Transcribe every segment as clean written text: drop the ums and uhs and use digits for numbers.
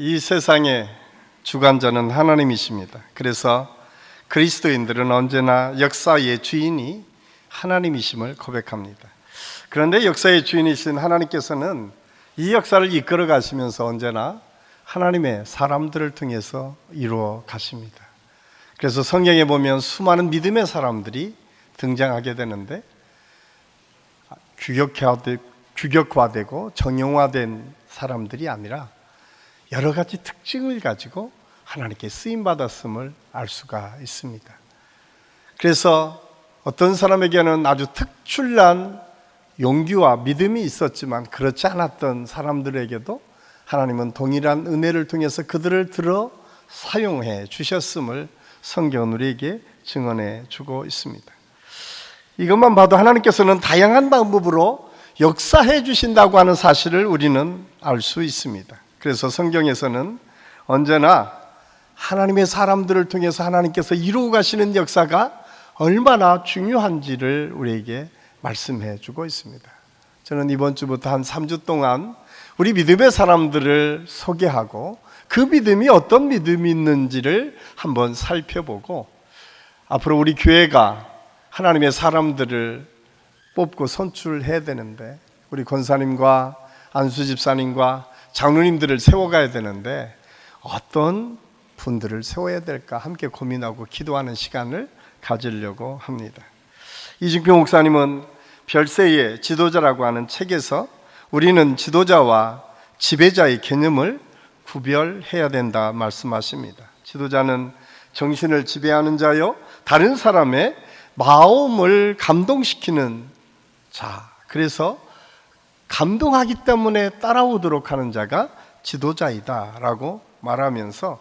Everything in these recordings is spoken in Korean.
이 세상의 주관자는 하나님이십니다. 그래서 그리스도인들은 언제나 역사의 주인이 하나님이심을 고백합니다. 그런데 역사의 주인이신 하나님께서는 이 역사를 이끌어 가시면서 언제나 하나님의 사람들을 통해서 이루어 가십니다. 그래서 성경에 보면 수많은 믿음의 사람들이 등장하게 되는데 규격화되고 정형화된 사람들이 아니라 여러 가지 특징을 가지고 하나님께 쓰임받았음을 알 수가 있습니다. 그래서 어떤 사람에게는 아주 특출난 용기와 믿음이 있었지만 그렇지 않았던 사람들에게도 하나님은 동일한 은혜를 통해서 그들을 들어 사용해 주셨음을 성경은 우리에게 증언해 주고 있습니다. 이것만 봐도 하나님께서는 다양한 방법으로 역사해 주신다고 하는 사실을 우리는 알 수 있습니다. 그래서 성경에서는 언제나 하나님의 사람들을 통해서 하나님께서 이루어 가시는 역사가 얼마나 중요한지를 우리에게 말씀해 주고 있습니다. 저는 이번 주부터 한 3주 동안 우리 믿음의 사람들을 소개하고 그 믿음이 어떤 믿음이 있는지를 한번 살펴보고 앞으로 우리 교회가 하나님의 사람들을 뽑고 선출해야 되는데 우리 권사님과 안수 집사님과 장로님들을 세워가야 되는데 어떤 분들을 세워야 될까 함께 고민하고 기도하는 시간을 가지려고 합니다. 이진표 목사님은 별세의 지도자라고 하는 책에서 우리는 지도자와 지배자의 개념을 구별해야 된다 말씀하십니다. 지도자는 정신을 지배하는 자요, 다른 사람의 마음을 감동시키는 자, 그래서 감동하기 때문에 따라오도록 하는 자가 지도자이다 라고 말하면서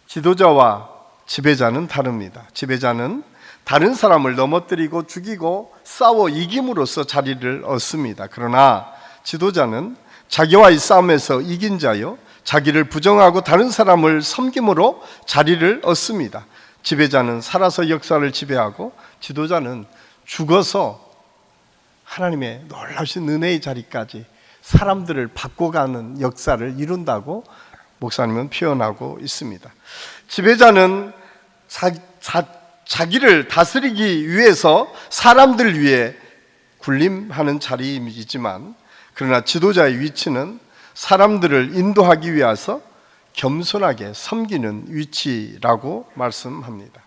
지도자와 지배자는 다릅니다. 지배자는 다른 사람을 넘어뜨리고 죽이고 싸워 이김으로써 자리를 얻습니다. 그러나 지도자는 자기와의 싸움에서 이긴 자요, 자기를 부정하고 다른 사람을 섬김으로 자리를 얻습니다. 지배자는 살아서 역사를 지배하고 지도자는 죽어서 하나님의 놀라우신 은혜의 자리까지 사람들을 바꿔가는 역사를 이룬다고 목사님은 표현하고 있습니다. 지배자는 자기를 다스리기 위해서 사람들 위해 군림하는 자리이지만 그러나 지도자의 위치는 사람들을 인도하기 위해서 겸손하게 섬기는 위치라고 말씀합니다.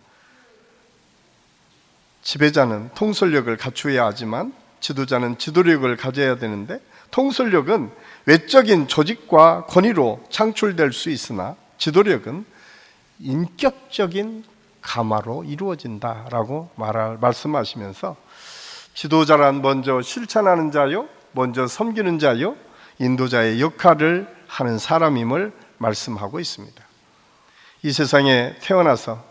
지배자는 통솔력을 갖추어야 하지만 지도자는 지도력을 가져야 되는데 통솔력은 외적인 조직과 권위로 창출될 수 있으나 지도력은 인격적인 감화로 이루어진다라고 말씀하시면서 지도자란 먼저 실천하는 자요, 먼저 섬기는 자요, 인도자의 역할을 하는 사람임을 말씀하고 있습니다. 이 세상에 태어나서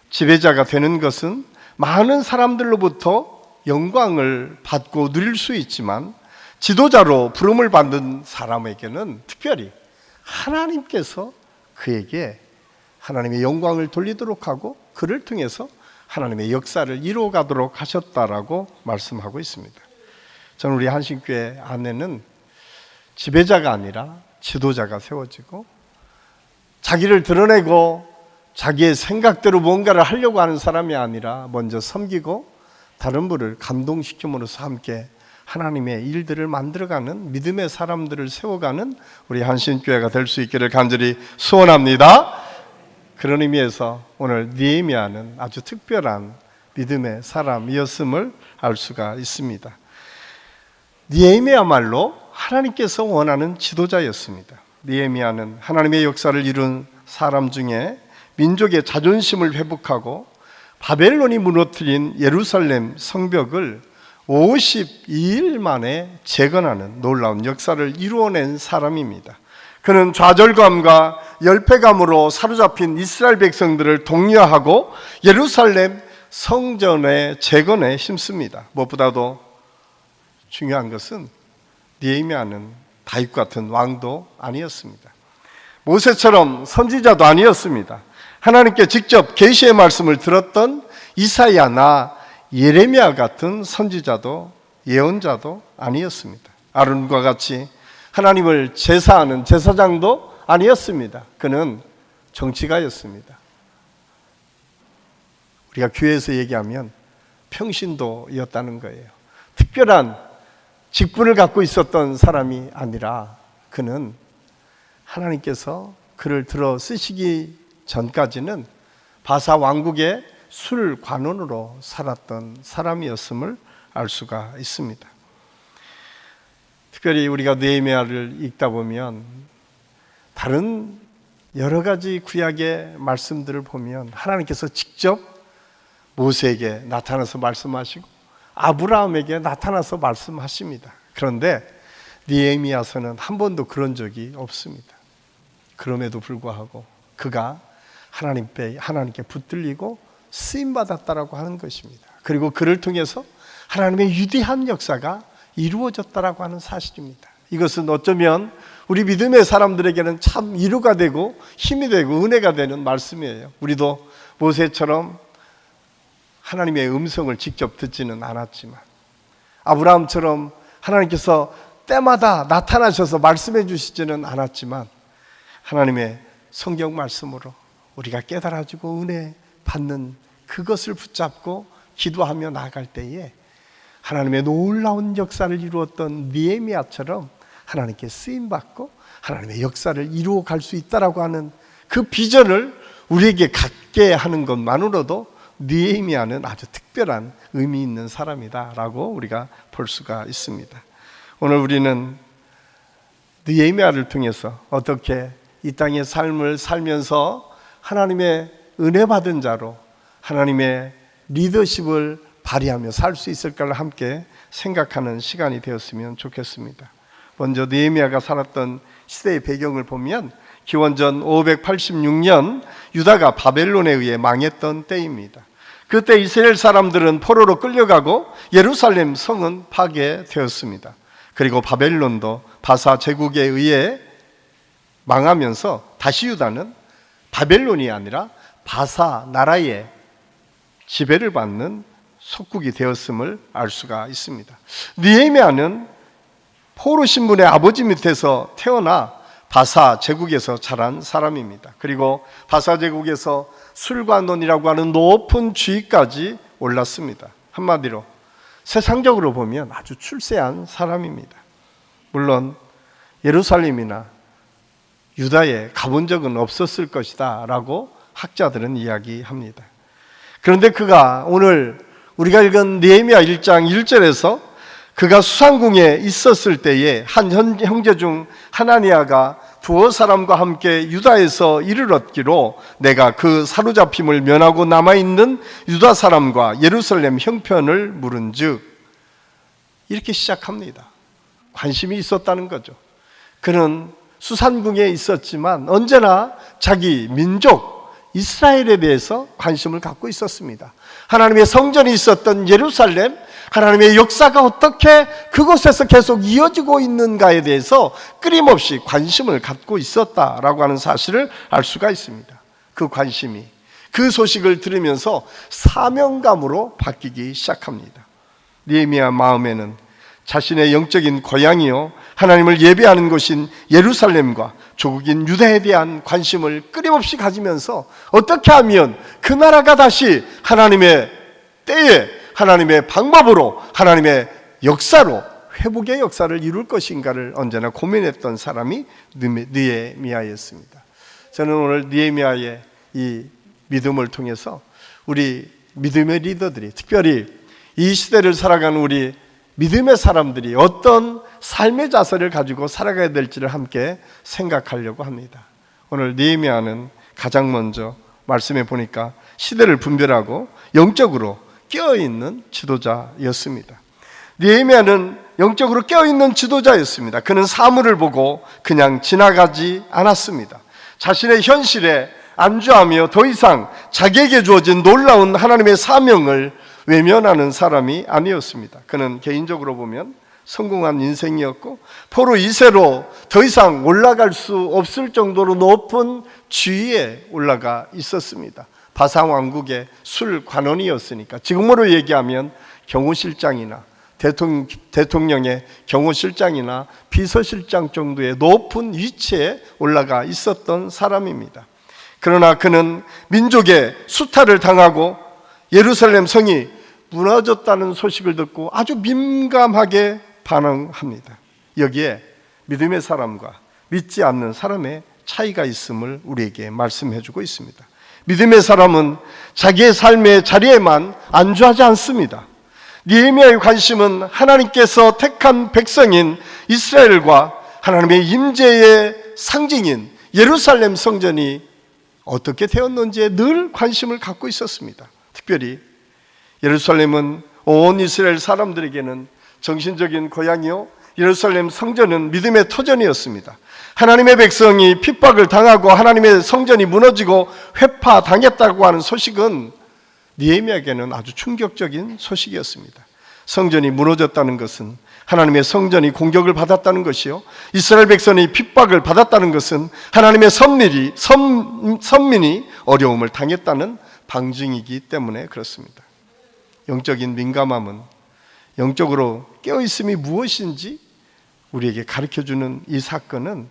지배자가 되는 것은 많은 사람들로부터 영광을 받고 누릴 수 있지만 지도자로 부름을 받는 사람에게는 특별히 하나님께서 그에게 하나님의 영광을 돌리도록 하고 그를 통해서 하나님의 역사를 이루어가도록 하셨다라고 말씀하고 있습니다. 저는 우리 한신교회 안에는 지배자가 아니라 지도자가 세워지고 자기를 드러내고 자기의 생각대로 뭔가를 하려고 하는 사람이 아니라 먼저 섬기고 다른 분을 감동시킴으로써 함께 하나님의 일들을 만들어가는 믿음의 사람들을 세워가는 우리 한신교회가 될 수 있기를 간절히 소원합니다. 그런 의미에서 오늘 느헤미야는 아주 특별한 믿음의 사람이었음을 알 수가 있습니다. 느헤미야말로 하나님께서 원하는 지도자였습니다. 느헤미야는 하나님의 역사를 이룬 사람 중에 민족의 자존심을 회복하고 바벨론이 무너뜨린 예루살렘 성벽을 52일 만에 재건하는 놀라운 역사를 이루어낸 사람입니다. 그는 좌절감과 열패감으로 사로잡힌 이스라엘 백성들을 독려하고 예루살렘 성전의 재건에 힘씁니다. 무엇보다도 중요한 것은 느헤미야는 다윗 같은 왕도 아니었습니다. 모세처럼 선지자도 아니었습니다. 하나님께 직접 계시의 말씀을 들었던 이사야나 예레미야 같은 선지자도 예언자도 아니었습니다. 아론과 같이 하나님을 제사하는 제사장도 아니었습니다. 그는 정치가였습니다. 우리가 교회에서 얘기하면 평신도였다는 거예요. 특별한 직분을 갖고 있었던 사람이 아니라 그는 하나님께서 그를 들어 쓰시기 전까지는 바사 왕국의 술관원으로 살았던 사람이었음을 알 수가 있습니다. 특별히 우리가 느헤미야를 읽다 보면 다른 여러 가지 구약의 말씀들을 보면 하나님께서 직접 모세에게 나타나서 말씀하시고 아브라함에게 나타나서 말씀하십니다. 그런데 느헤미야서는 한 번도 그런 적이 없습니다. 그럼에도 불구하고 그가 하나님께 붙들리고 쓰임받았다라고 하는 것입니다. 그리고 그를 통해서 하나님의 위대한 역사가 이루어졌다라고 하는 사실입니다. 이것은 어쩌면 우리 믿음의 사람들에게는 참 위로가 되고 힘이 되고 은혜가 되는 말씀이에요. 우리도 모세처럼 하나님의 음성을 직접 듣지는 않았지만 아브라함처럼 하나님께서 때마다 나타나셔서 말씀해 주시지는 않았지만 하나님의 성경 말씀으로 우리가 깨달아지고 은혜 받는 그것을 붙잡고 기도하며 나아갈 때에 하나님의 놀라운 역사를 이루었던 느헤미야처럼 하나님께 쓰임받고 하나님의 역사를 이루어 갈 수 있다라고 하는 그 비전을 우리에게 갖게 하는 것만으로도 느헤미야는 아주 특별한 의미 있는 사람이다라고 우리가 볼 수가 있습니다. 오늘 우리는 느헤미야를 통해서 어떻게 이 땅의 삶을 살면서 하나님의 은혜 받은 자로 하나님의 리더십을 발휘하며 살 수 있을까를 함께 생각하는 시간이 되었으면 좋겠습니다. 먼저 느헤미야가 살았던 시대의 배경을 보면 기원전 586년 유다가 바벨론에 의해 망했던 때입니다. 그때 이스라엘 사람들은 포로로 끌려가고 예루살렘 성은 파괴되었습니다. 그리고 바벨론도 바사 제국에 의해 망하면서 다시 유다는 바벨론이 아니라 바사 나라의 지배를 받는 속국이 되었음을 알 수가 있습니다. 느헤미야는 포로 신분의 아버지 밑에서 태어나 바사 제국에서 자란 사람입니다. 그리고 바사 제국에서 술관원이라고 하는 높은 지위까지 올랐습니다. 한마디로 세상적으로 보면 아주 출세한 사람입니다. 물론 예루살렘이나 유다에 가본 적은 없었을 것이다 라고 학자들은 이야기합니다. 그런데 그가 오늘 우리가 읽은 느헤미야 1장 1절에서 그가 수상궁에 있었을 때에 한 형제 중 하나니아가 두어 사람과 함께 유다에서 이를 얻기로 내가 그 사로잡힘을 면하고 남아있는 유다 사람과 예루살렘 형편을 물은즉, 이렇게 시작합니다. 관심이 있었다는 거죠. 그는 수산궁에 있었지만 언제나 자기 민족 이스라엘에 대해서 관심을 갖고 있었습니다. 하나님의 성전이 있었던 예루살렘, 하나님의 역사가 어떻게 그곳에서 계속 이어지고 있는가에 대해서 끊임없이 관심을 갖고 있었다라고 하는 사실을 알 수가 있습니다. 그 관심이 그 소식을 들으면서 사명감으로 바뀌기 시작합니다. 느헤미야 마음에는 자신의 영적인 고향이요 하나님을 예배하는 곳인 예루살렘과 조국인 유다에 대한 관심을 끊임없이 가지면서 어떻게 하면 그 나라가 다시 하나님의 때에 하나님의 방법으로 하나님의 역사로 회복의 역사를 이룰 것인가를 언제나 고민했던 사람이 느헤미야였습니다. 저는 오늘 느헤미야의 이 믿음을 통해서 우리 믿음의 리더들이, 특별히 이 시대를 살아가는 우리 믿음의 사람들이 어떤 삶의 자세를 가지고 살아가야 될지를 함께 생각하려고 합니다. 오늘 느헤미야는 가장 먼저 말씀해 보니까 시대를 분별하고 영적으로 깨어있는 지도자였습니다. 느헤미야는 영적으로 깨어있는 지도자였습니다. 그는 사물을 보고 그냥 지나가지 않았습니다. 자신의 현실에 안주하며 더 이상 자기에게 주어진 놀라운 하나님의 사명을 외면하는 사람이 아니었습니다. 그는 개인적으로 보면 성공한 인생이었고 포로 2세로 더 이상 올라갈 수 없을 정도로 높은 지위에 올라가 있었습니다. 바사 왕국의 술 관원이었으니까 지금으로 얘기하면 경호실장이나 대통령의 경호실장이나 비서실장 정도의 높은 위치에 올라가 있었던 사람입니다. 그러나 그는 민족의 수탈을 당하고 예루살렘 성이 무너졌다는 소식을 듣고 아주 민감하게 반응합니다. 여기에 믿음의 사람과 믿지 않는 사람의 차이가 있음을 우리에게 말씀해 주고 있습니다. 믿음의 사람은 자기의 삶의 자리에만 안주하지 않습니다. 느헤미야의 관심은 하나님께서 택한 백성인 이스라엘과 하나님의 임재의 상징인 예루살렘 성전이 어떻게 되었는지에 늘 관심을 갖고 있었습니다. 특별히 예루살렘은 온 이스라엘 사람들에게는 정신적인 고향이요, 예루살렘 성전은 믿음의 터전이었습니다. 하나님의 백성이 핍박을 당하고 하나님의 성전이 무너지고 회파당했다고 하는 소식은 느헤미야에게는 아주 충격적인 소식이었습니다. 성전이 무너졌다는 것은, 하나님의 성전이 공격을 받았다는 것이요, 이스라엘 백성이 핍박을 받았다는 것은 하나님의 선민이 어려움을 당했다는 방증이기 때문에 그렇습니다. 영적인 민감함은 영적으로 깨어있음이 무엇인지 우리에게 가르쳐주는 이 사건은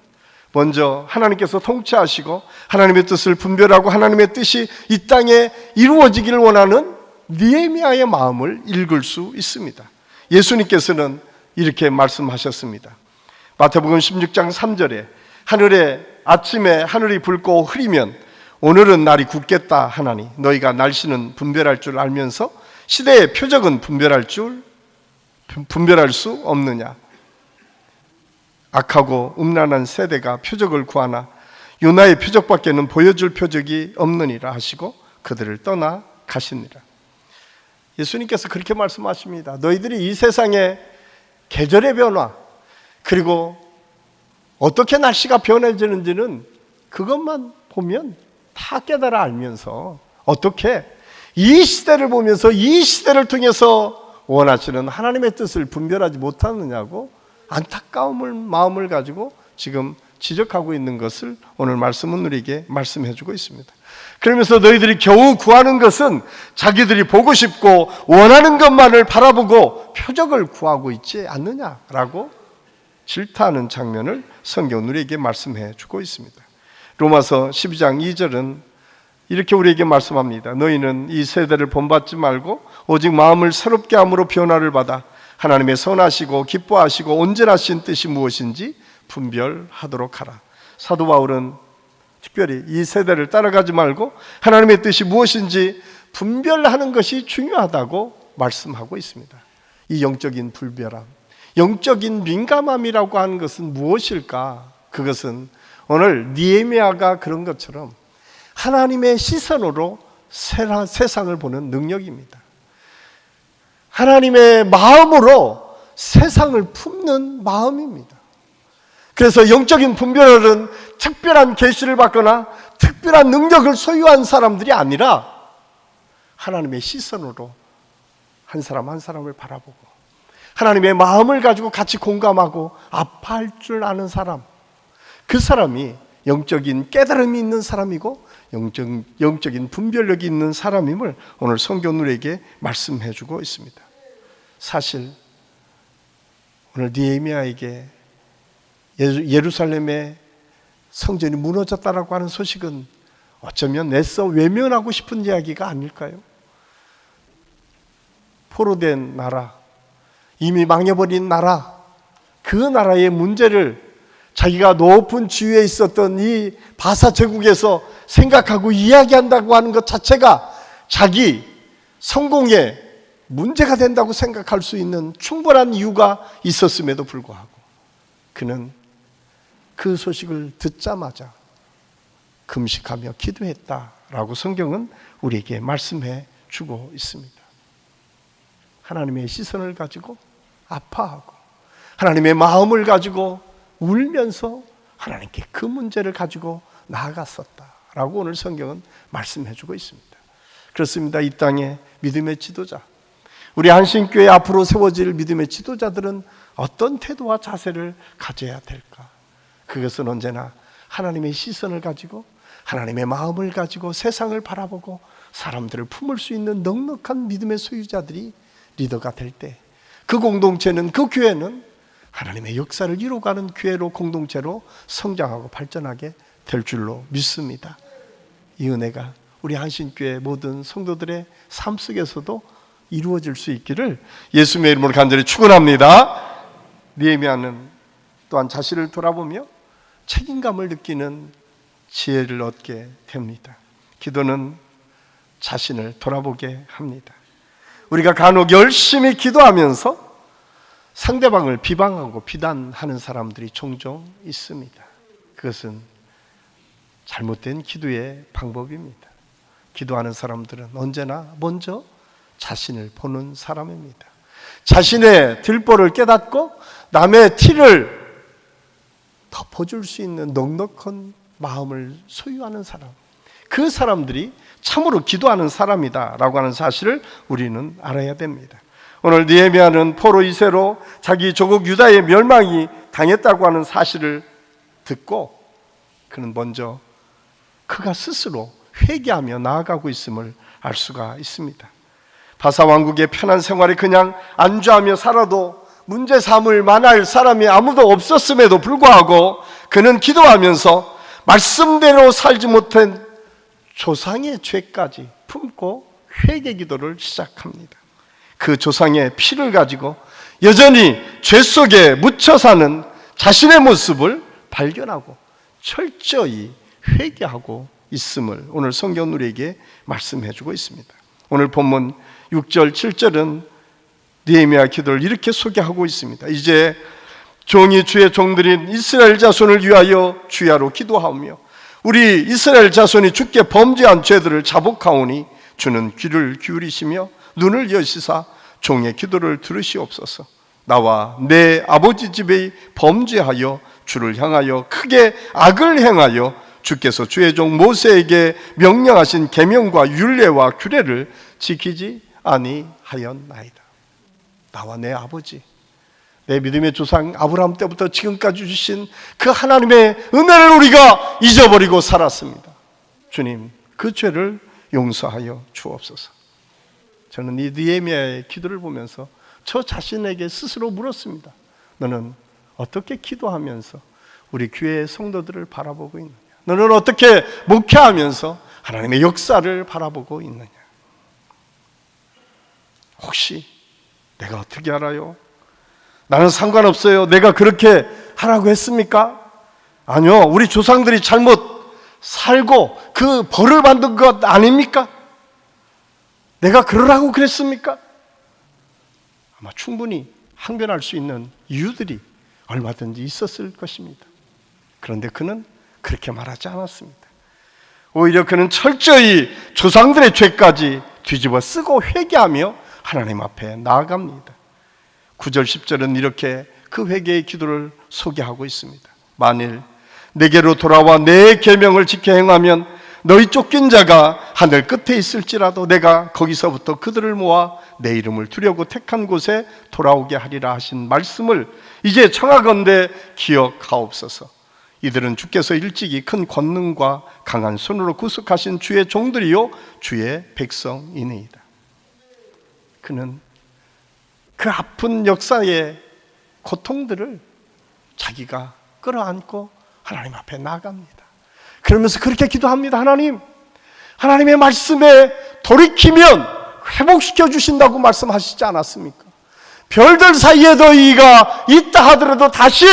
먼저 하나님께서 통치하시고 하나님의 뜻을 분별하고 하나님의 뜻이 이 땅에 이루어지기를 원하는 느헤미야의 마음을 읽을 수 있습니다. 예수님께서는 이렇게 말씀하셨습니다. 마태복음 16장 3절에 아침에 하늘이 붉고 흐리면 오늘은 날이 굳겠다 하나니 너희가 날씨는 분별할 줄 알면서 시대의 표적은 분별할 수 없느냐. 악하고 음란한 세대가 표적을 구하나 요나의 표적밖에는 보여줄 표적이 없느니라 하시고 그들을 떠나 가시니라. 예수님께서 그렇게 말씀하십니다. 너희들이 이 세상의 계절의 변화, 그리고 어떻게 날씨가 변해지는지는 그것만 보면 다 깨달아 알면서 어떻게 이 시대를 보면서 이 시대를 통해서 원하시는 하나님의 뜻을 분별하지 못하느냐고 안타까운 마음을 가지고 지금 지적하고 있는 것을 오늘 말씀은 우리에게 말씀해 주고 있습니다. 그러면서 너희들이 겨우 구하는 것은 자기들이 보고 싶고 원하는 것만을 바라보고 표적을 구하고 있지 않느냐라고 질타하는 장면을 성경은 우리에게 말씀해 주고 있습니다. 로마서 12장 2절은 이렇게 우리에게 말씀합니다. 너희는 이 세대를 본받지 말고 오직 마음을 새롭게 함으로 변화를 받아 하나님의 선하시고 기뻐하시고 온전하신 뜻이 무엇인지 분별하도록 하라. 사도 바울은 특별히 이 세대를 따라가지 말고 하나님의 뜻이 무엇인지 분별하는 것이 중요하다고 말씀하고 있습니다. 이 영적인 불별함, 영적인 민감함이라고 하는 것은 무엇일까? 그것은 오늘 느헤미야가 그런 것처럼 하나님의 시선으로 세상을 보는 능력입니다. 하나님의 마음으로 세상을 품는 마음입니다. 그래서 영적인 분별은 특별한 계시를 받거나 특별한 능력을 소유한 사람들이 아니라 하나님의 시선으로 한 사람 한 사람을 바라보고 하나님의 마음을 가지고 같이 공감하고 아파할 줄 아는 사람, 그 사람이 영적인 깨달음이 있는 사람이고 영적인 분별력이 있는 사람임을 오늘 성경 우리에게 말씀해 주고 있습니다. 사실 오늘 느헤미야에게 예루살렘의 성전이 무너졌다라고 하는 소식은 어쩌면 애써 외면하고 싶은 이야기가 아닐까요? 포로된 나라, 이미 망해버린 나라, 그 나라의 문제를 자기가 높은 지위에 있었던 이 바사 제국에서 생각하고 이야기한다고 하는 것 자체가 자기 성공에 문제가 된다고 생각할 수 있는 충분한 이유가 있었음에도 불구하고 그는 그 소식을 듣자마자 금식하며 기도했다라고 성경은 우리에게 말씀해 주고 있습니다. 하나님의 시선을 가지고 아파하고 하나님의 마음을 가지고 울면서 하나님께 그 문제를 가지고 나아갔었다라고 오늘 성경은 말씀해 주고 있습니다. 그렇습니다. 이 땅의 믿음의 지도자, 우리 한신교회 앞으로 세워질 믿음의 지도자들은 어떤 태도와 자세를 가져야 될까? 그것은 언제나 하나님의 시선을 가지고 하나님의 마음을 가지고 세상을 바라보고 사람들을 품을 수 있는 넉넉한 믿음의 소유자들이 리더가 될 때, 그 공동체는, 그 교회는 하나님의 역사를 이루어가는 교회로, 공동체로 성장하고 발전하게 될 줄로 믿습니다. 이 은혜가 우리 한신교회 모든 성도들의 삶 속에서도 이루어질 수 있기를 예수님의 이름으로 간절히 축원합니다. 느헤미야는 또한 자신을 돌아보며 책임감을 느끼는 지혜를 얻게 됩니다. 기도는 자신을 돌아보게 합니다. 우리가 간혹 열심히 기도하면서 상대방을 비방하고 비난하는 사람들이 종종 있습니다. 그것은 잘못된 기도의 방법입니다. 기도하는 사람들은 언제나 먼저 자신을 보는 사람입니다. 자신의 들보를 깨닫고 남의 티를 덮어줄 수 있는 넉넉한 마음을 소유하는 사람, 그 사람들이 참으로 기도하는 사람이다 라고 하는 사실을 우리는 알아야 됩니다. 오늘 느헤미야는 포로 2세로 자기 조국 유다의 멸망이 당했다고 하는 사실을 듣고 그는 먼저 그가 스스로 회개하며 나아가고 있음을 알 수가 있습니다. 바사 왕국의 편한 생활에 그냥 안주하며 살아도 문제 삼을 만할 사람이 아무도 없었음에도 불구하고 그는 기도하면서 말씀대로 살지 못한 조상의 죄까지 품고 회개 기도를 시작합니다. 그 조상의 피를 가지고 여전히 죄 속에 묻혀 사는 자신의 모습을 발견하고 철저히 회개하고 있음을 오늘 성경 우리에게 말씀해 주고 있습니다. 오늘 본문 6절, 7절은 느헤미야 기도를 이렇게 소개하고 있습니다. 이제 종이 주의 종들인 이스라엘 자손을 위하여 주야로 기도하며 우리 이스라엘 자손이 주께 범죄한 죄들을 자복하오니 주는 귀를 기울이시며 눈을 여시사 종의 기도를 들으시옵소서. 나와 내 아버지 집에 범죄하여 주를 향하여 크게 악을 행하여 주께서 주의 종 모세에게 명령하신 계명과 율례와 규례를 지키지 아니하였나이다. 나와 내 아버지, 내 믿음의 조상 아브라함 때부터 지금까지 주신 그 하나님의 은혜를 우리가 잊어버리고 살았습니다. 주님, 그 죄를 용서하여 주옵소서. 저는 이 느헤미야의 기도를 보면서 저 자신에게 스스로 물었습니다. 너는 어떻게 기도하면서 우리 교회의 성도들을 바라보고 있느냐? 너는 어떻게 목회하면서 하나님의 역사를 바라보고 있느냐? 혹시 내가 어떻게 알아요? 나는 상관없어요. 내가 그렇게 하라고 했습니까? 아니요. 우리 조상들이 잘못 살고 그 벌을 받은 것 아닙니까? 내가 그러라고 그랬습니까? 아마 충분히 항변할 수 있는 이유들이 얼마든지 있었을 것입니다. 그런데 그는 그렇게 말하지 않았습니다. 오히려 그는 철저히 조상들의 죄까지 뒤집어 쓰고 회개하며 하나님 앞에 나아갑니다. 9절 10절은 이렇게 그 회개의 기도를 소개하고 있습니다. 만일 내게로 돌아와 내 계명을 지켜 행하면 너희 쫓긴 자가 하늘 끝에 있을지라도 내가 거기서부터 그들을 모아 내 이름을 두려고 택한 곳에 돌아오게 하리라 하신 말씀을 이제 청하건대 기억하옵소서. 이들은 주께서 일찍이 큰 권능과 강한 손으로 구속하신 주의 종들이요 주의 백성이니이다. 그는 그 아픈 역사의 고통들을 자기가 끌어안고 하나님 앞에 나갑니다. 그러면서 그렇게 기도합니다. 하나님, 하나님의 말씀에 돌이키면 회복시켜 주신다고 말씀하시지 않았습니까? 별들 사이에 너희가 있다 하더라도 다시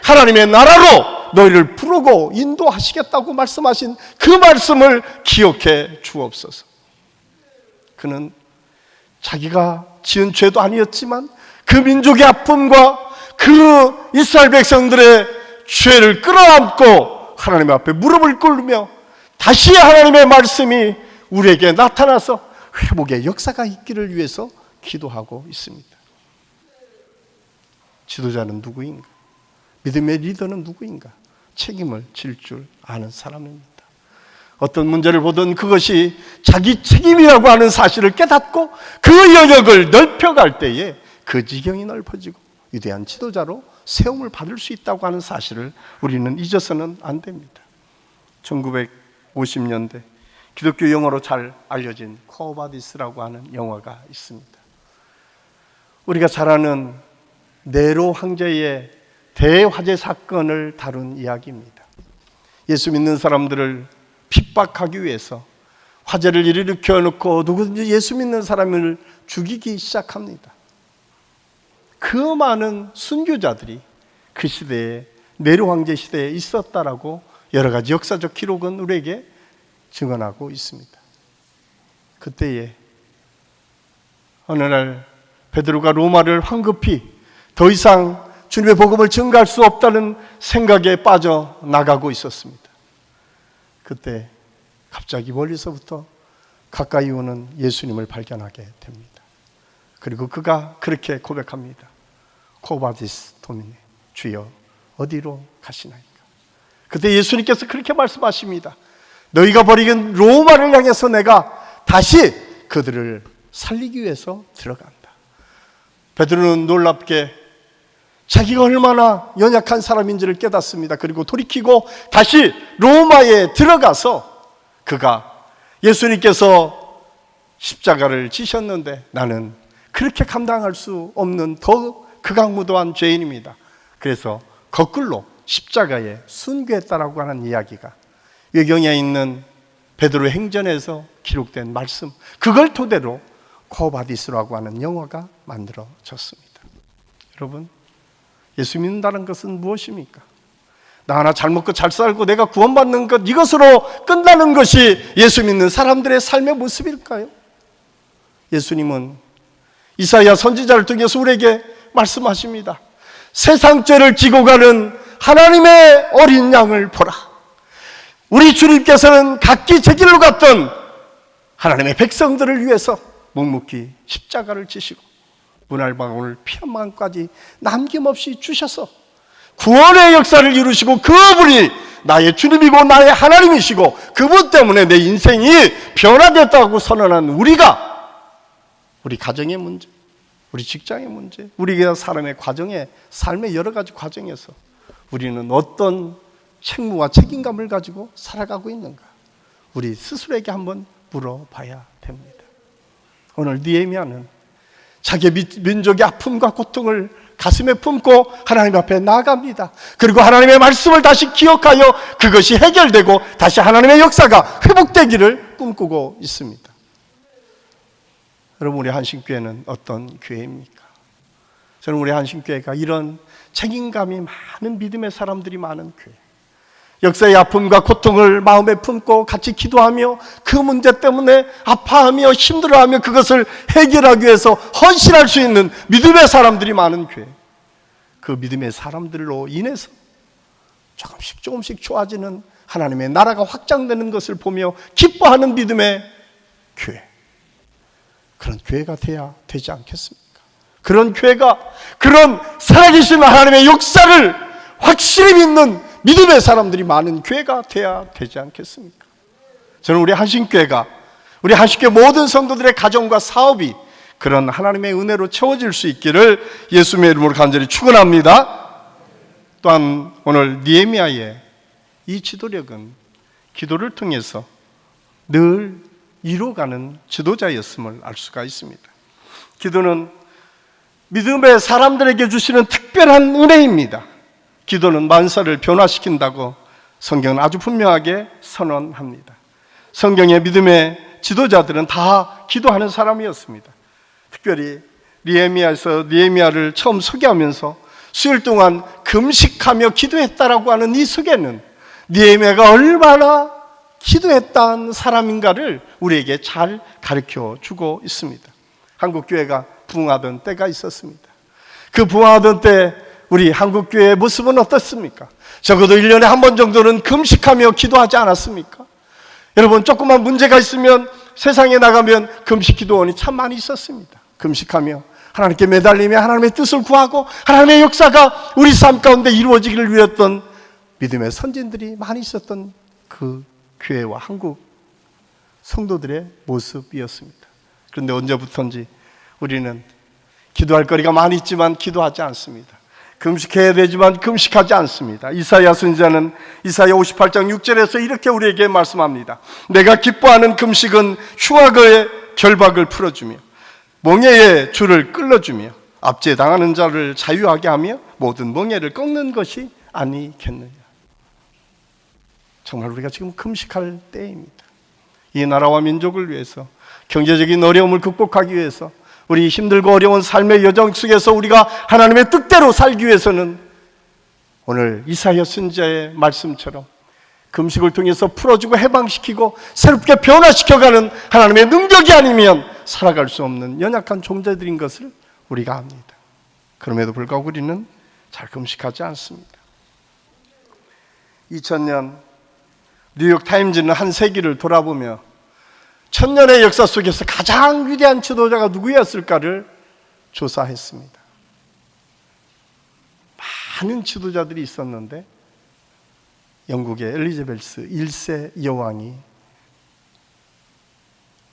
하나님의 나라로 너희를 부르고 인도하시겠다고 말씀하신 그 말씀을 기억해 주옵소서. 그는 자기가 지은 죄도 아니었지만 그 민족의 아픔과 그 이스라엘 백성들의 죄를 끌어안고 하나님 앞에 무릎을 꿇으며 다시 하나님의 말씀이 우리에게 나타나서 회복의 역사가 있기를 위해서 기도하고 있습니다. 지도자는 누구인가? 믿음의 리더는 누구인가? 책임을 질 줄 아는 사람입니다. 어떤 문제를 보든 그것이 자기 책임이라고 하는 사실을 깨닫고 그 영역을 넓혀갈 때에 그 지경이 넓어지고 위대한 지도자로 세움을 받을 수 있다고 하는 사실을 우리는 잊어서는 안 됩니다. 1950년대 기독교 영어로 잘 알려진 코어바디스라고 하는 영화가 있습니다. 우리가 잘 아는 네로 황제의 대화재 사건을 다룬 이야기입니다. 예수 믿는 사람들을 핍박하기 위해서 화재를 일으켜 놓고 누구든지 예수 믿는 사람을 죽이기 시작합니다. 그 많은 순교자들이 그 시대에, 네로 황제 시대에 있었다라고 여러 가지 역사적 기록은 우리에게 증언하고 있습니다. 그때에 어느 날 베드로가 로마를 황급히 더 이상 주님의 복음을 증거할 수 없다는 생각에 빠져나가고 있었습니다. 그때 갑자기 멀리서부터 가까이 오는 예수님을 발견하게 됩니다. 그리고 그가 그렇게 고백합니다. 코바디스 도미네, 주여 어디로 가시나이까? 그때 예수님께서 그렇게 말씀하십니다. 너희가 버리는 로마를 향해서 내가 다시 그들을 살리기 위해서 들어간다. 베드로는 놀랍게 자기가 얼마나 연약한 사람인지를 깨닫습니다. 그리고 돌이키고 다시 로마에 들어가서 그가 예수님께서 십자가를 지셨는데 나는 그렇게 감당할 수 없는 더 극악무도한 죄인입니다. 그래서 거꾸로 십자가에 순교했다라고 하는 이야기가 외경에 있는 베드로 행전에서 기록된 말씀, 그걸 토대로 코바디스라고 하는 영화가 만들어졌습니다. 여러분, 예수 믿는다는 것은 무엇입니까? 나 하나 잘 먹고 잘 살고 내가 구원받는 것, 이것으로 끝나는 것이 예수 믿는 사람들의 삶의 모습일까요? 예수님은 이사야 선지자를 통해서 우리에게 말씀하십니다. 세상 죄를 지고 가는 하나님의 어린 양을 보라. 우리 주님께서는 각기 제 길로 갔던 하나님의 백성들을 위해서 묵묵히 십자가를 지시고 분할방울 피 한 방울까지 남김없이 주셔서 구원의 역사를 이루시고 그분이 나의 주님이고 나의 하나님이시고 그분 때문에 내 인생이 변화됐다고 선언한 우리가 우리 가정의 문제, 우리 직장의 문제, 우리 사람의 과정에 삶의 여러 가지 과정에서 우리는 어떤 책무와 책임감을 가지고 살아가고 있는가? 우리 스스로에게 한번 물어봐야 됩니다. 오늘 느헤미야는 자기 민족의 아픔과 고통을 가슴에 품고 하나님 앞에 나아갑니다. 그리고 하나님의 말씀을 다시 기억하여 그것이 해결되고 다시 하나님의 역사가 회복되기를 꿈꾸고 있습니다. 여러분, 우리 한신교회는 어떤 교회입니까? 저는 우리 한신교회가 이런 책임감이 많은 믿음의 사람들이 많은 교회, 역사의 아픔과 고통을 마음에 품고 같이 기도하며 그 문제 때문에 아파하며 힘들어하며 그것을 해결하기 위해서 헌신할 수 있는 믿음의 사람들이 많은 교회, 그 믿음의 사람들로 인해서 조금씩 좋아지는 하나님의 나라가 확장되는 것을 보며 기뻐하는 믿음의 교회, 그런 교회가 돼야 되지 않겠습니까? 그런 교회가 그런 살아계신 하나님의 역사를 확실히 믿는 믿음의 사람들이 많은 교회가 돼야 되지 않겠습니까? 저는 우리 한신교회가, 우리 한신교회 모든 성도들의 가정과 사업이 그런 하나님의 은혜로 채워질 수 있기를 예수님의 이름으로 간절히 축원합니다. 또한 오늘 느헤미야의 이 지도력은 기도를 통해서 늘 이루어가는 지도자였음을 알 수가 있습니다. 기도는 믿음의 사람들에게 주시는 특별한 은혜입니다. 기도는 만사를 변화시킨다고 성경은 아주 분명하게 선언합니다. 성경의 믿음의 지도자들은 다 기도하는 사람이었습니다. 특별히 느헤미야에서 느헤미야를 처음 소개하면서 수일 동안 금식하며 기도했다라고 하는 이 소개는 느헤미야가 얼마나 기도했던 사람인가를 우리에게 잘 가르쳐 주고 있습니다. 한국교회가 부흥하던 때가 있었습니다. 그 부흥하던 때 우리 한국교회의 모습은 어떻습니까? 적어도 1년에 한 번 정도는 금식하며 기도하지 않았습니까? 여러분, 조그만 문제가 있으면 세상에 나가면 금식 기도원이 참 많이 있었습니다. 금식하며 하나님께 매달리며 하나님의 뜻을 구하고 하나님의 역사가 우리 삶 가운데 이루어지기를 위했던 믿음의 선진들이 많이 있었던 그 교회와 한국 성도들의 모습이었습니다. 그런데 언제부턴지 우리는 기도할 거리가 많이 있지만 기도하지 않습니다. 금식해야 되지만 금식하지 않습니다. 이사야 선지자는 이사야 58장 6절에서 이렇게 우리에게 말씀합니다. 내가 기뻐하는 금식은 흉악의 결박을 풀어주며 멍에의 줄을 끌어주며 압제당하는 자를 자유하게 하며 모든 멍에를 꺾는 것이 아니겠느냐. 정말 우리가 지금 금식할 때입니다. 이 나라와 민족을 위해서, 경제적인 어려움을 극복하기 위해서, 우리 힘들고 어려운 삶의 여정 속에서 우리가 하나님의 뜻대로 살기 위해서는 오늘 이사야 선지자의 말씀처럼 금식을 통해서 풀어주고 해방시키고 새롭게 변화시켜가는 하나님의 능력이 아니면 살아갈 수 없는 연약한 존재들인 것을 우리가 압니다. 그럼에도 불구하고 우리는 잘 금식하지 않습니다. 2000년 뉴욕 타임즈는 한 세기를 돌아보며 1000년의 역사 속에서 가장 위대한 지도자가 누구였을까를 조사했습니다. 많은 지도자들이 있었는데 영국의 엘리자베스 1세 여왕이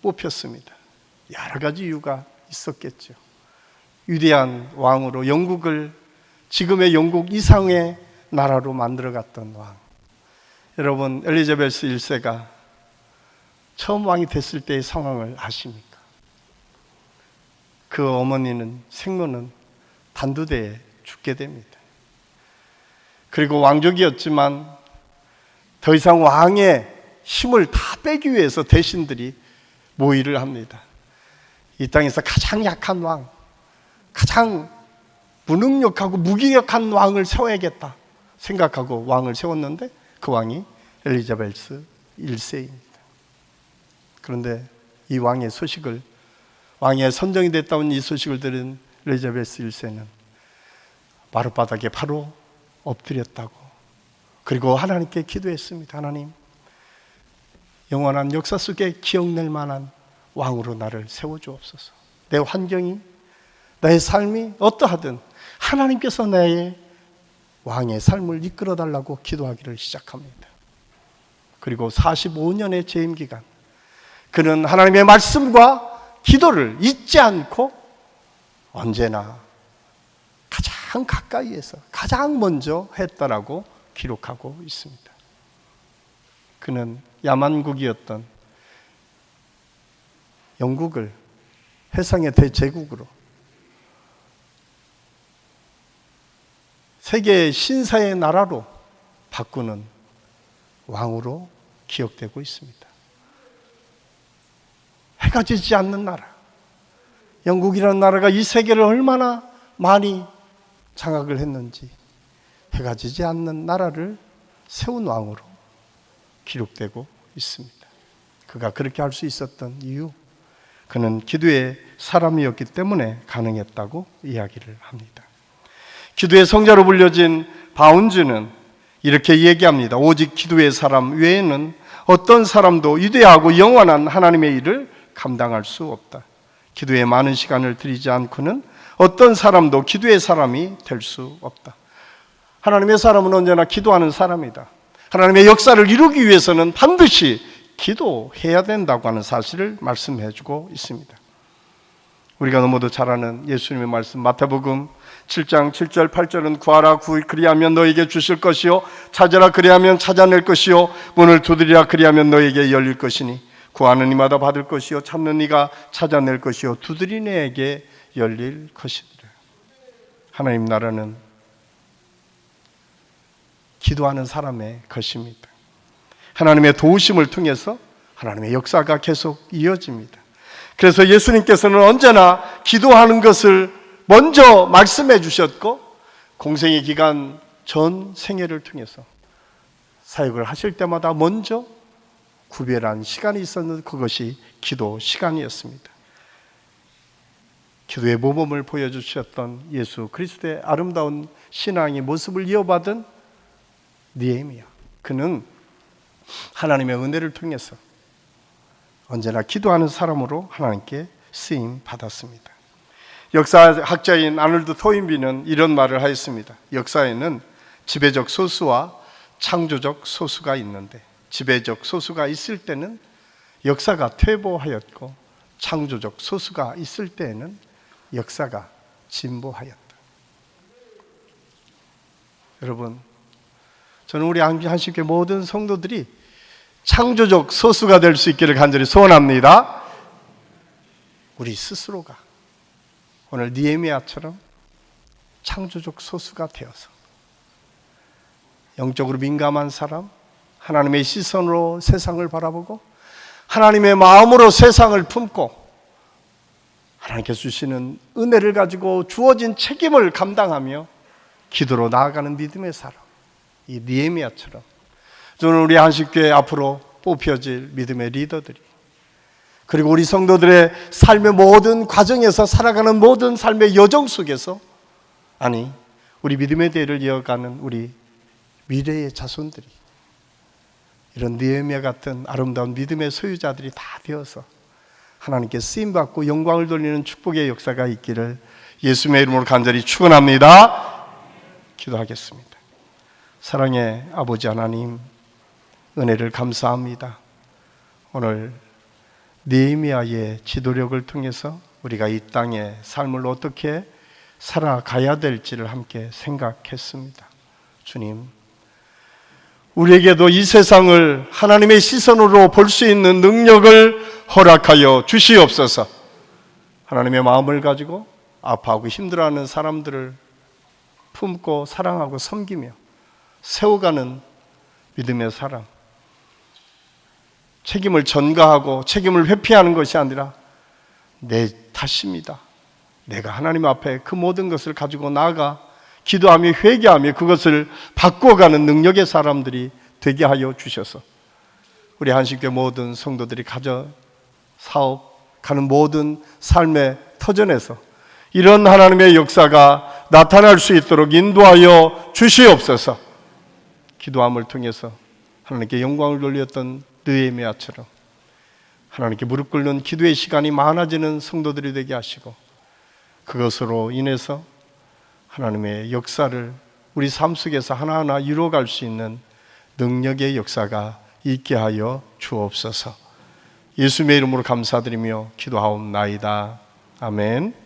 뽑혔습니다. 여러 가지 이유가 있었겠죠. 위대한 왕으로 영국을 지금의 영국 이상의 나라로 만들어갔던 왕. 여러분, 엘리자베스 1세가 처음 왕이 됐을 때의 상황을 아십니까? 그 어머니는 생모는 단두대에 죽게 됩니다. 그리고 왕족이었지만 더 이상 왕의 힘을 다 빼기 위해서 대신들이 모의를 합니다. 이 땅에서 가장 약한 왕, 가장 무능력하고 무기력한 왕을 세워야겠다 생각하고 왕을 세웠는데 그 왕이 엘리자베스 1세입니다. 그런데 이 왕의 소식을, 왕의 선정이 됐다는 이 소식을 들은 엘리자베스 1세는 마룻바닥에 바로 엎드렸다고, 그리고 하나님께 기도했습니다. 하나님, 영원한 역사 속에 기억낼 만한 왕으로 나를 세워주옵소서. 내 환경이, 나의 삶이 어떠하든 하나님께서 나의 왕의 삶을 이끌어달라고 기도하기를 시작합니다. 그리고 45년의 재임 기간, 그는 하나님의 말씀과 기도를 잊지 않고 언제나 가장 가까이에서 가장 먼저 했다라고 기록하고 있습니다. 그는 야만국이었던 영국을 세상의 대제국으로, 세계의 신사의 나라로 바꾸는 왕으로 기억되고 있습니다. 해가 지지 않는 나라, 영국이라는 나라가 이 세계를 얼마나 많이 장악을 했는지 해가 지지 않는 나라를 세운 왕으로 기록되고 있습니다. 그가 그렇게 할 수 있었던 이유, 그는 기도의 사람이었기 때문에 가능했다고 이야기를 합니다. 기도의 성자로 불려진 바운즈는 이렇게 얘기합니다. 오직 기도의 사람 외에는 어떤 사람도 위대하고 영원한 하나님의 일을 감당할 수 없다. 기도에 많은 시간을 들이지 않고는 어떤 사람도 기도의 사람이 될 수 없다. 하나님의 사람은 언제나 기도하는 사람이다. 하나님의 역사를 이루기 위해서는 반드시 기도해야 된다고 하는 사실을 말씀해 주고 있습니다. 우리가 너무도 잘 아는 예수님의 말씀, 마태복음 7장 7절 8절은 구하라 그리하면 너에게 주실 것이요 찾으라 그리하면 찾아낼 것이요 문을 두드리라 그리하면 너에게 열릴 것이니 구하는 이마다 받을 것이요 찾는 이가 찾아낼 것이요 두드리는 이에게 열릴 것이니라. 하나님 나라는 기도하는 사람의 것입니다. 하나님의 도우심을 통해서 하나님의 역사가 계속 이어집니다. 그래서 예수님께서는 언제나 기도하는 것을 먼저 말씀해 주셨고, 공생의 기간 전 생애를 통해서 사역을 하실 때마다 먼저 구별한 시간이 있었는데 그것이 기도 시간이었습니다. 기도의 모범을 보여주셨던 예수 그리스도의 아름다운 신앙의 모습을 이어받은 느헤미야, 그는 하나님의 은혜를 통해서 언제나 기도하는 사람으로 하나님께 쓰임 받았습니다. 역사학자인 아놀드 토인비는 이런 말을 하였습니다. 역사에는 지배적 소수와 창조적 소수가 있는데 지배적 소수가 있을 때는 역사가 퇴보하였고 창조적 소수가 있을 때에는 역사가 진보하였다. 여러분, 저는 우리 안식교회 모든 성도들이 창조적 소수가 될 수 있기를 간절히 소원합니다. 우리 스스로가 오늘 느헤미야처럼 창조적 소수가 되어서 영적으로 민감한 사람, 하나님의 시선으로 세상을 바라보고 하나님의 마음으로 세상을 품고 하나님께서 주시는 은혜를 가지고 주어진 책임을 감당하며 기도로 나아가는 믿음의 사람, 이 느헤미야처럼 저는 우리 한식교회 앞으로 뽑혀질 믿음의 리더들이, 그리고 우리 성도들의 삶의 모든 과정에서 살아가는 모든 삶의 여정 속에서, 아니 우리 믿음의 대를 이어가는 우리 미래의 자손들이 이런 느헤미야 같은 아름다운 믿음의 소유자들이 다 되어서 하나님께 쓰임받고 영광을 돌리는 축복의 역사가 있기를 예수님의 이름으로 간절히 축원합니다. 기도하겠습니다. 사랑의 아버지 하나님, 은혜를 감사합니다. 오늘 느헤미야의 지도력을 통해서 우리가 이 땅의 삶을 어떻게 살아가야 될지를 함께 생각했습니다. 주님, 우리에게도 이 세상을 하나님의 시선으로 볼 수 있는 능력을 허락하여 주시옵소서. 하나님의 마음을 가지고 아파하고 힘들어하는 사람들을 품고 사랑하고 섬기며 세워가는 믿음의 사람, 책임을 전가하고 책임을 회피하는 것이 아니라 내 탓입니다, 내가 하나님 앞에 그 모든 것을 가지고 나아가 기도하며 회개하며 그것을 바꿔가는 능력의 사람들이 되게 하여 주셔서 우리 한식교회 모든 성도들이 가져 사업 가는 모든 삶의 터전에서 이런 하나님의 역사가 나타날 수 있도록 인도하여 주시옵소서. 기도함을 통해서 하나님께 영광을 돌렸던 느헤미야처럼 하나님께 무릎 꿇는 기도의 시간이 많아지는 성도들이 되게 하시고, 그것으로 인해서 하나님의 역사를 우리 삶 속에서 하나하나 이루어갈 수 있는 능력의 역사가 있게 하여 주옵소서. 예수님의 이름으로 감사드리며 기도하옵나이다. 아멘.